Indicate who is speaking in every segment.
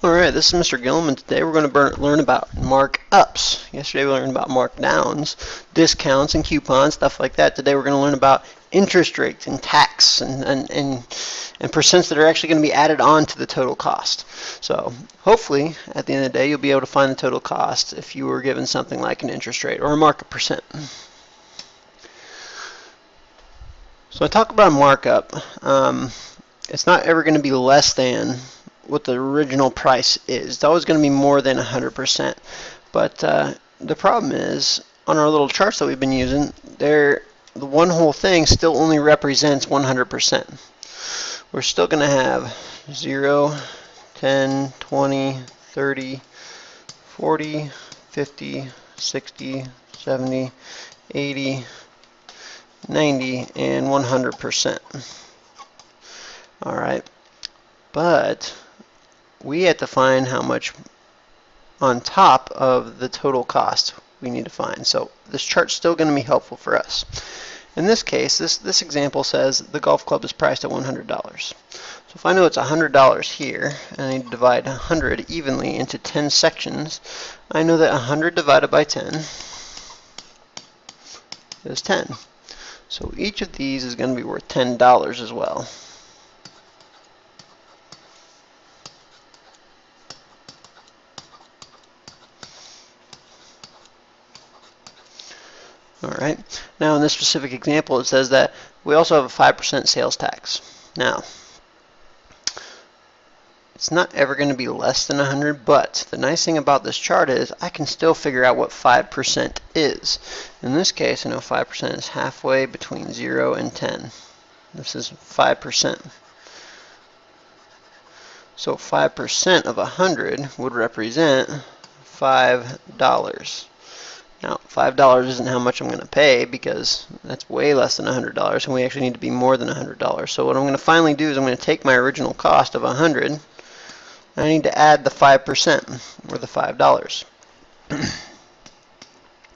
Speaker 1: Alright, this is Mr. Gilliam, and today we're going to learn about markups. Yesterday we learned about markdowns, discounts and coupons, stuff like that. Today we're going to learn about interest rates and tax and percents that are actually going to be added on to the total cost. So hopefully at the end of the day you'll be able to find the total cost if you were given something like an interest rate or a markup percent. So I talk about a markup. It's not ever going to be less than what the original price is. It's always going to be more than 100%. But the problem is, on our little charts that we've been using, the one whole thing still only represents 100%. We're still going to have 0, 10, 20, 30, 40, 50, 60, 70, 80, 90, and 100%. Alright, but we have to find how much on top of the total cost we need to find. So this chart's still going to be helpful for us. In this case, this example says the golf club is priced at $100. So if I know it's $100 here, and I need to divide 100 evenly into 10 sections, I know that 100 divided by 10 is 10. So each of these is going to be worth $10 as well. Alright, now in this specific example it says that we also have a 5% sales tax. Now, it's not ever going to be less than 100, but the nice thing about this chart is I can still figure out what 5% is. In this case, I know 5% is halfway between 0 and 10. This is 5%. So 5% of 100 would represent $5. Now, $5 isn't how much I'm going to pay because that's way less than $100, and we actually need to be more than $100. So what I'm going to finally do is I'm going to take my original cost of 100, and I need to add the 5%, or the $5.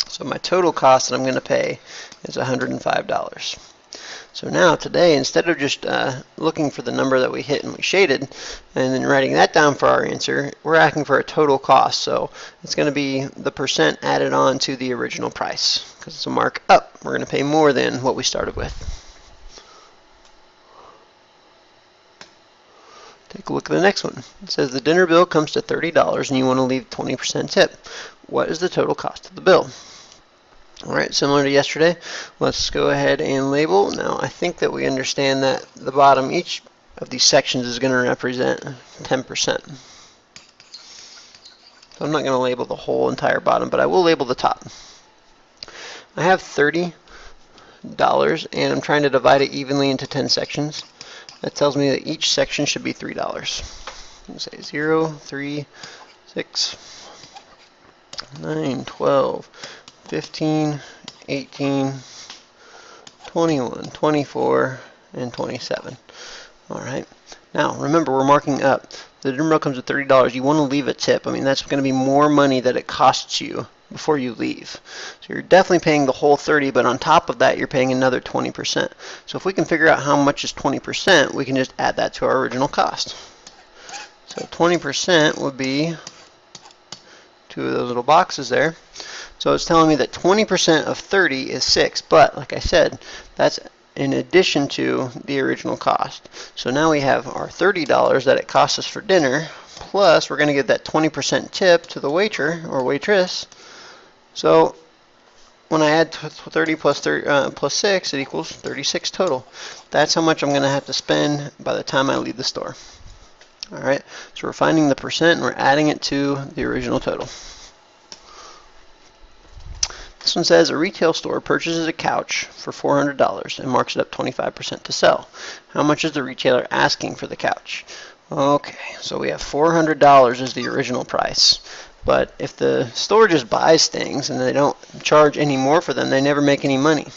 Speaker 1: So my total cost that I'm going to pay is $105. So now today, instead of just looking for the number that we hit and we shaded and then writing that down for our answer, we're asking for a total cost. So it's going to be the percent added on to the original price because it's a markup. We're going to pay more than what we started with. Take a look at the next one. It says the dinner bill comes to $30 and you want to leave 20% tip. What is the total cost of the bill? Alright, similar to yesterday, let's go ahead and label. Now, I think that we understand that the bottom, each of these sections is going to represent 10%. So I'm not going to label the whole entire bottom, but I will label the top. I have $30, and I'm trying to divide it evenly into 10 sections. That tells me that each section should be $3. Let's say 0, 3, 6, 9, 12, 15, 18, 21, 24, and 27. Alright. Now, remember, we're marking up. The dinner bill comes with $30. You want to leave a tip. I mean, that's going to be more money that it costs you before you leave. So you're definitely paying the whole 30, but on top of that, you're paying another 20%. So if we can figure out how much is 20%, we can just add that to our original cost. So 20% would be two of those little boxes there. So it's telling me that 20% of 30 is 6, but like I said, that's in addition to the original cost. So now we have our $30 that it costs us for dinner, plus we're going to give that 20% tip to the waiter or waitress. So when I add 30 plus 6, it equals 36 total. That's how much I'm going to have to spend by the time I leave the store. Alright, so we're finding the percent and we're adding it to the original total. This one says a retail store purchases a couch for $400 and marks it up 25% to sell. How much is the retailer asking for the couch? Okay, so we have $400 as the original price. But if the store just buys things and they don't charge any more for them, they never make any money.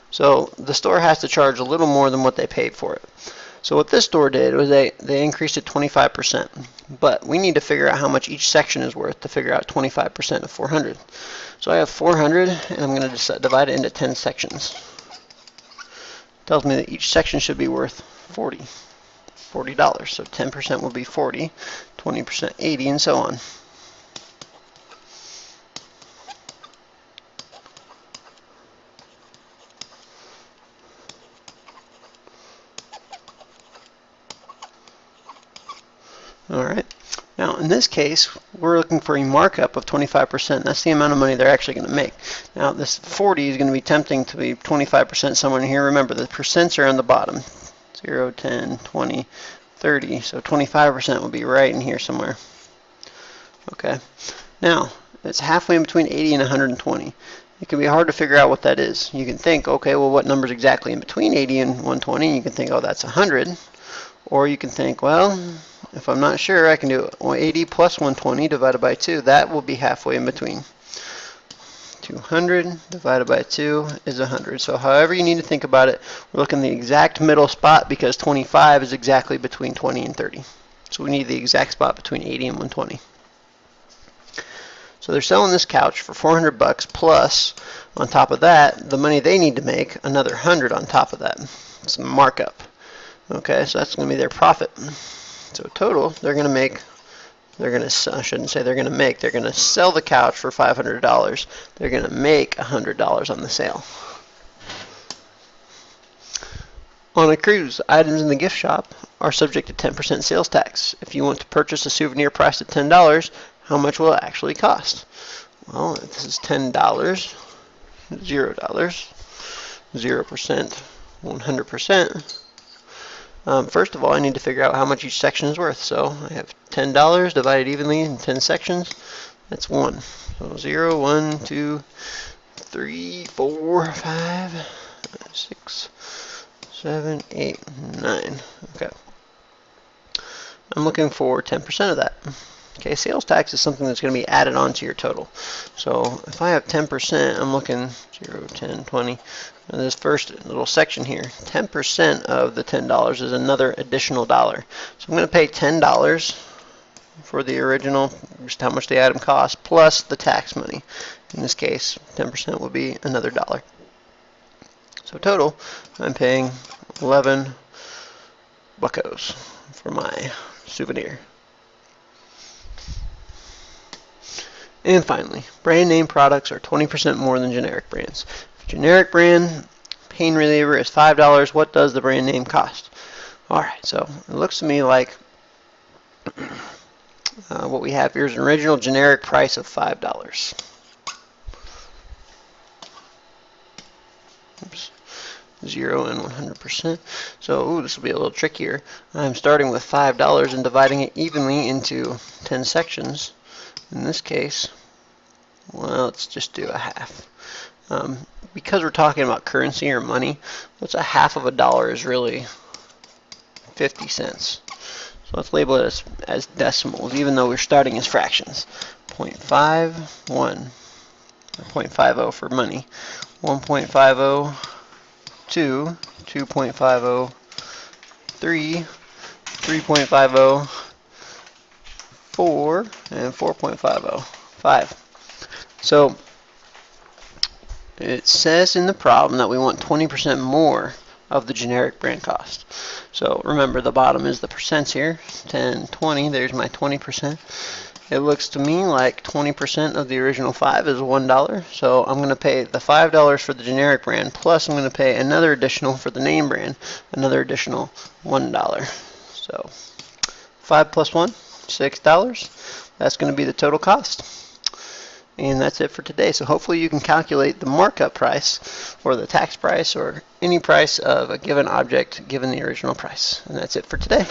Speaker 1: So the store has to charge a little more than what they paid for it. So what this store did was they increased it 25%. But we need to figure out how much each section is worth to figure out 25% of 400. So I have 400, and I'm going to divide it into 10 sections. It tells me that each section should be worth 40. $40. So 10% will be 40, 20% 80, and so on. Alright, now in this case, we're looking for a markup of 25%. That's the amount of money they're actually going to make. Now this 40 is going to be tempting to be 25% somewhere in here. Remember, the percents are on the bottom. 0, 10, 20, 30. So 25% will be right in here somewhere. Okay, now it's halfway in between 80 and 120. It can be hard to figure out what that is. You can think, okay, well, what number is exactly in between 80 and 120? You can think, oh, that's 100. Or you can think, well, if I'm not sure, I can do 80 plus 120 divided by 2. That will be halfway in between. 200 divided by 2 is 100. So however you need to think about it, we're looking the exact middle spot because 25 is exactly between 20 and 30. So we need the exact spot between 80 and 120. So they're selling this couch for $400 plus, on top of that, the money they need to make, another 100 on top of that. It's a markup. Okay, so that's going to be their profit. So total, they're going to make, I shouldn't say they're going to make, they're going to sell the couch for $500. They're going to make $100 on the sale. On a cruise, items in the gift shop are subject to 10% sales tax. If you want to purchase a souvenir priced at $10, how much will it actually cost? Well, if this is $10, $0, 0%, 100%. First of all, I need to figure out how much each section is worth. So I have $10 divided evenly in 10 sections. That's 1. So 0, 1, 2, 3, 4, 5, 6, 7, 8, 9. Okay. I'm looking for 10% of that. Okay, sales tax is something that's going to be added on to your total. So if I have 10%, I'm looking 0, 10, 20. And this first little section here, 10% of the $10 is another additional dollar. So I'm going to pay $10 for the original, just how much the item costs, plus the tax money. In this case, 10% will be another dollar. So total, I'm paying 11 buckos for my souvenir. And finally, brand name products are 20% more than generic brands. If generic brand pain reliever is $5, what does the brand name cost? Alright, so it looks to me like what we have here is an original generic price of $5. Oops. 0 and 100%. So this will be a little trickier. I'm starting with $5 and dividing it evenly into 10 sections. In this case, well, let's just do a half. Because we're talking about currency or money, what's a half of a dollar is really 50 cents. So let's label it as decimals, even though we're starting as fractions. 0.51, or 0.50 for money. 1.50, 2, 2.50, 3, 3.50, 4, and 4.50, 5. So it says in the problem that we want 20% more of the generic brand cost. So remember, the bottom is the percents here, 10, 20, there's my 20%. It looks to me like 20% of the original 5 is $1, so I'm going to pay the $5 for the generic brand, plus I'm going to pay another additional for the name brand, another additional $1. So 5 plus 1, $6. That's going to be the total cost. And that's it for today. So hopefully you can calculate the markup price, or the tax price, or any price of a given object given the original price. And that's it for today.